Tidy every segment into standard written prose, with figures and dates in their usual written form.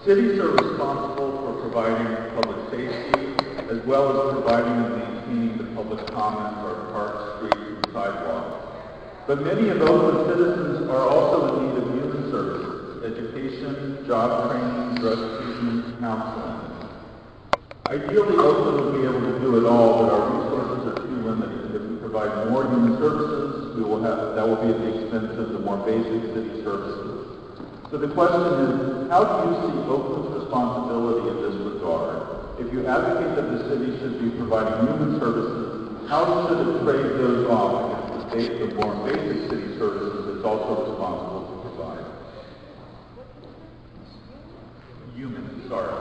Cities are responsible for providing public safety, as well as providing and maintaining the public commons or parks, streets, and sidewalks. But many of Oakland citizens are also in need of human services, education, job training, drug treatment, counseling. Ideally, Oakland would be able to do it all, but our resources are too limited. If we provide more human services, that will be at the expense of the more basic city services. So the question is, how do you see Oakland's responsibility in this regard? If you advocate that the city should be providing human services, how should it trade those off against the more basic city services it's also responsible to provide? Human, sorry.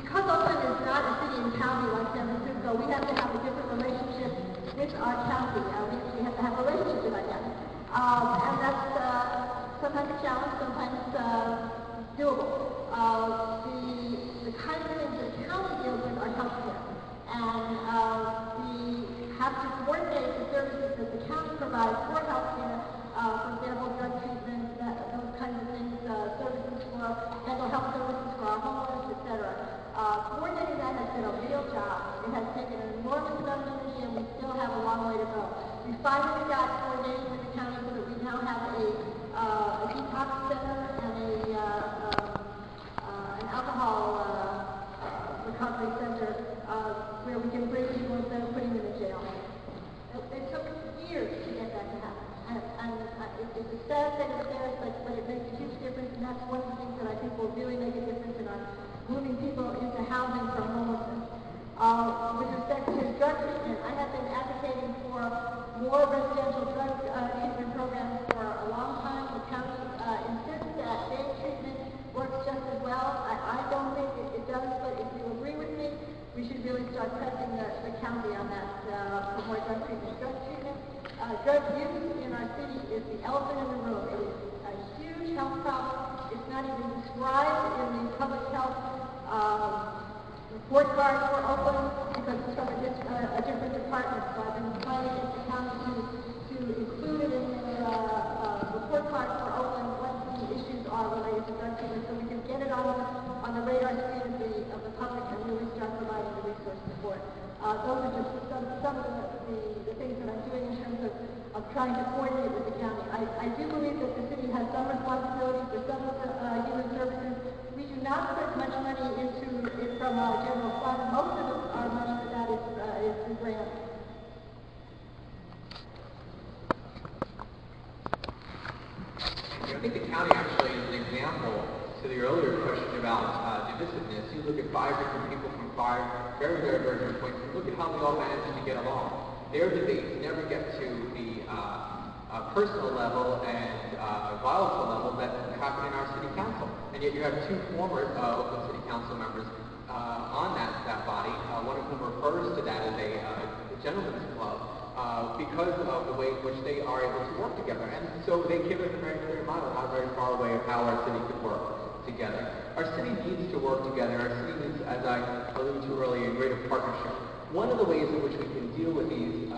Because Oakland is not a city and county like San Francisco, we have to have a different relationship with our county. We have to have a relationship with our county. And that's sometimes a challenge, sometimes doable. The kind of things that the county deals with are healthcare. And we have to coordinate the services that the county provides for healthcare, for example, drug treatment, those kinds of things, services for mental health services for our homeless, etc. Coordinating that has been a real job. It has taken an enormous amount of energy, and we still have a long way to go. We finally got coordinating with the county so that we now have a detox center and an alcohol recovery center where we can bring people instead of putting them in jail. It took years to get that to happen. And it's a sad thing upstairs, but it makes a huge difference, and that's one of the things that I think will really make a difference in our moving people into housing from homelessness. With respect to drug treatment, I have been advocating for more residential drug treatment programs for a long time. The county insists that day treatment works just as well. I don't think it does, but if you agree with me, we should really start pressing the county on that for more drug treatment. Drug use in our city is the elephant in the room. It is a huge health problem. It's not even described in the public health report card for Oakland because it's from a different department. So I've been trying to get the county to include it in their report card for Oakland what the issues are related to drug treatment, so we can get it on the radar screen of the public and really start providing the resources for it. Those are just some of the things that I'm doing in terms of trying to coordinate with the county. I do believe that the city has some responsibility for some of the human services. We do not put much money into it from our general fund. Most of our money for that is through grants. I think the county actually is an example to the earlier question about divisiveness. You look at 5 different people from 5 very, very, very different points, and look at how they all manage to get along. Their debates never get to the personal level and volatile level that happen in our city council. And yet you have 2 former Oakland City Council members on that body, one of whom refers to that as a gentleman's club because of the way in which they are able to work together. And so they give us a very clear model, not very far away, of how our city could work together. Our city needs to work together. Our city needs, as I alluded to earlier, a greater partnership. One of the ways in which we can deal with these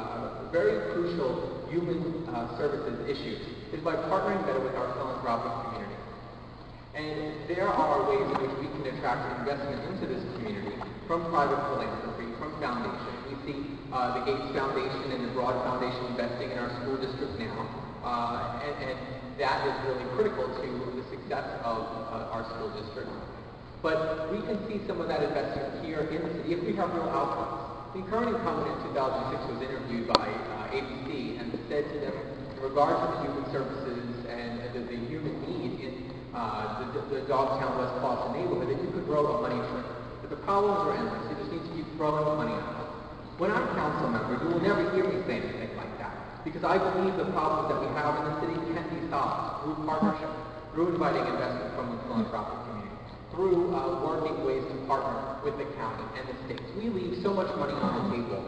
very crucial human services issues is by partnering better with our philanthropic community. And there are ways in which we can attract investment into this community from private philanthropy, from foundations. We see the Gates Foundation and the Broad Foundation investing in our school district now, and that is really critical to the success of our school district. But we can see some of that investment here in the city if we have real outcomes. The current incumbent in 2006 was interviewed by ABC and said to them, in regard to the human services and the human need in the Dogtown, West Boston neighborhood, that you could grow a money tree. But the problems are endless. You just need to keep throwing money at them. When I'm council member, you will never hear me say anything like that, because I believe the problems that we have in the city can be solved through partnership, through inviting investment from the philanthropic community, through working ways to partner with the county and the states. We leave so much money on the table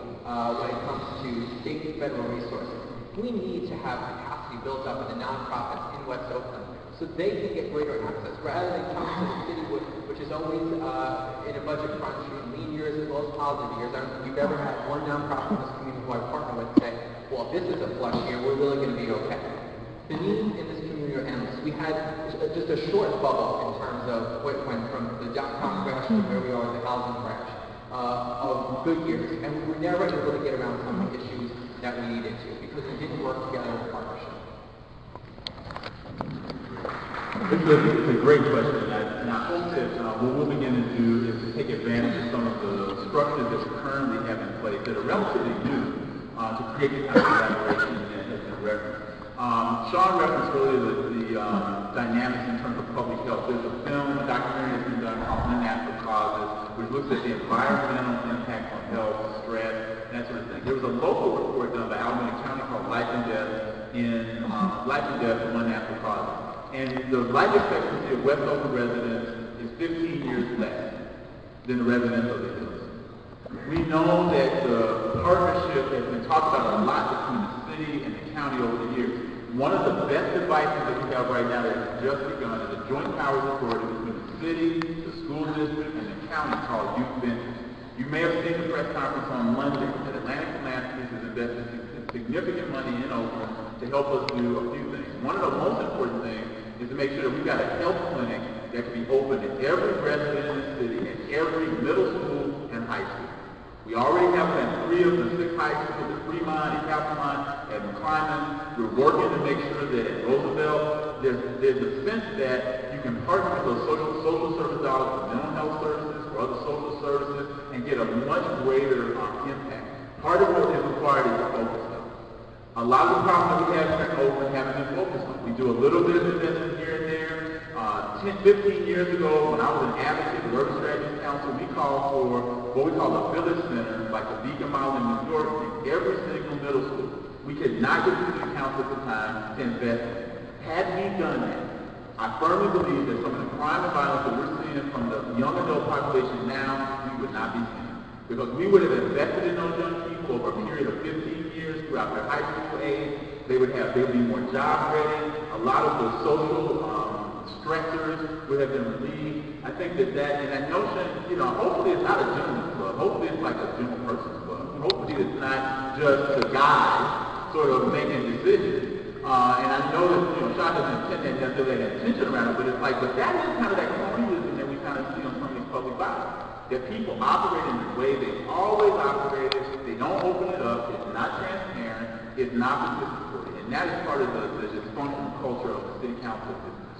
when it comes to state and federal resources. We need to have capacity built up in the nonprofits in West Oakland so they can get greater access, rather than come to the city, which is always in a budget crunch, in lean years as well as positive years. I don't think we've ever had one nonprofit in this community who I partner with say, well, this be okay. The needs in this community are endless. We had just a short bubble in terms of what went from the downtown crash to where we are in the housing crash of good years, and we were never able to get around some of the issues that we needed to because we didn't work together in partnership. It's a great question, and I hope that what we'll begin to do is to take advantage of some of the structures that we currently have in place that are relatively new to create the kind of collaboration that has been referenced. Sean referenced earlier the dynamics in terms of public health. There's a film, a documentary that's been done called Unnatural Causes, which looks at the environmental impact on health, stress, and that sort of thing. There was a local report done by Alameda County called Life and Death from Unnatural Causes. And the life expectancy of West Oakland residents is 15 years less than the residents of the hills. We know that the partnership has been talked about a lot between the city and the county over the years. One of the best devices that we have right now that has just begun is a joint powers authority between the city, the school district, and the county called Youth Ventures. You may have seen the press conference on Monday that Atlantic Philanthropies has invested significant money in Oakland to help us do a few things. One of the most important things is to make sure that we've got a health clinic that can be open in every resident in the city, at every middle school and high school. We already have it at 3 of the 6 high schools, at Fremont, at Capilano, at McClymonds. We're working to make sure that at Roosevelt, there's a sense that you can partner with those social service dollars for mental health services, for other social services, and get a much greater impact. Part of what is required is focus. A lot of the problems that we have here in Oakland haven't been focused on. We do a little bit of investment here and there. 15 years ago, when I was an advocate of the Urban Strategy Council, we called for what we call a village center, like the Beacon Model in New York, in every single middle school. We could not get the city council at the time to invest in it. Had we done that, I firmly believe that some of the crime and violence that we're seeing from the young adult population now, we would not be seeing. Because we would have invested in those young people over a period of 15 years throughout their high school age. They would be more job ready. A lot of the social stressors would have been relieved. I think and that notion, hopefully it's not a gentleman's club. Hopefully it's like a general person's club. Hopefully it's not just the guys sort of making decisions. And I know that, Sean doesn't intend that necessarily have intention around it, but that is kind of that cronyism that we kind of see on some of these public bodies. That people operate in the way they've always operated. They don't open it up. It's not transparent. It's not participatory. And that is part of the dysfunctional culture of the city council at this time.